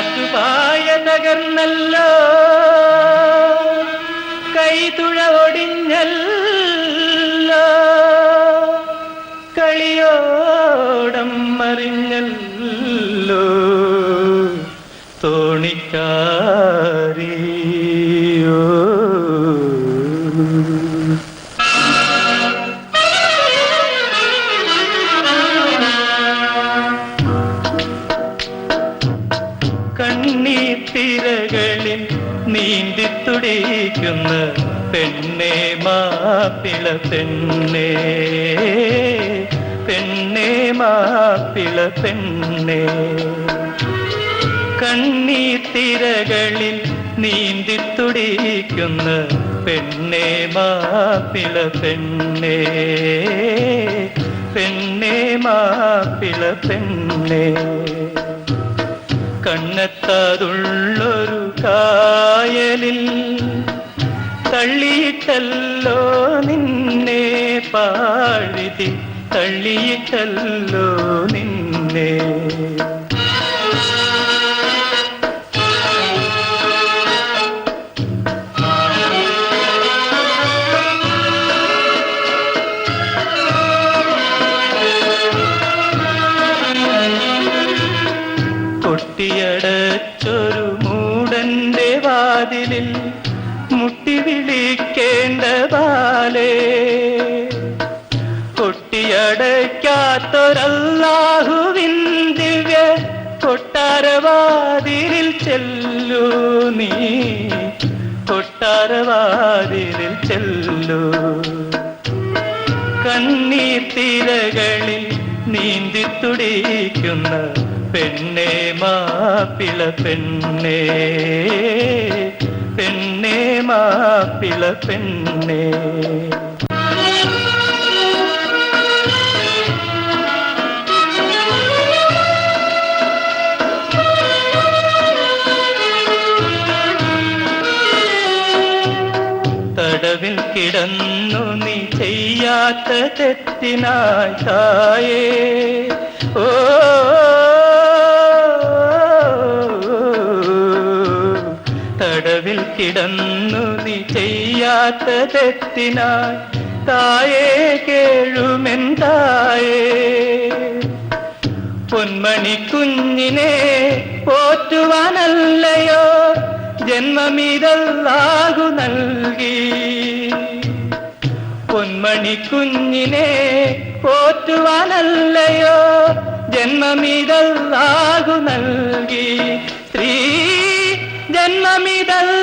കാറ്റുപായ തകർന്നല്ലോ, കൈതുഴ ഒടിഞ്ഞല്ലോ, കളിയോടം മറിഞ്ഞല്ലോ തോണിക്കാരിയോ. കണ്ണീത്തിരകളിൽ നീന്തിത്തുടിക്കുന്ന പെണ്ണേ മാപ്പിള പെണ്ണേ, പെണ്ണേ മാപ്പിള പെണ്ണേ. കണ്ണീത്തിരകളിൽ നീന്തിത്തുടിക്കുന്ന പെണ്ണേ മാപ്പിള പെണ്ണേ, പെണ്ണേ മാപ്പിള പെണ്ണേ. കണ്ണെത്താതുള്ളൊരു കായലിൽ തള്ളിയിട്ടല്ലോ നിന്നെ പാഴ്വിധി, തള്ളിയിട്ടല്ലോ നിന്നെ. കൊട്ടിയടച്ചൊരു മൂടന്റെ വാതിലിൽ മുട്ടി വിളിക്കേണ്ട ബാലേ, കൊട്ടിയടയ്ക്കാത്തൊരല്ലാഹുവിൻ ദിവ്യ കൊട്ടാരവാതിലിൽ ചെല്ലൂ നീ, കൊട്ടാരവാതിലിൽ ചെല്ലൂ. കണ്ണീർത്തിരകളിൽ നീന്തിത്തുടിക്കുന്ന പെണ്ണേ മാപ്പിള പെണ്ണേ, പെണ്ണേ മാപ്പിള പെണ്ണേ. തടവിൽ കിടന്നു നീ ചെയ്യാത്ത തെറ്റിനായി തായേ, ഓ തടവിൽ കിടന്നു നീ ചെയ്യാത്ത തെറ്റിനായി തായേ കേഴുമെന്തായേ. പൊന്മണി കുഞ്ഞിനെ പോറ്റുവാനല്ലയോ ജന്മമിതല്ലാഹു നൽകി, പൊന്മണി കുഞ്ഞിനെ പോറ്റുവാനല്ലയോ ജന്മമിതല്ലാഹു നൽകി. സ്ത്രീ ജന്മമിതല്ല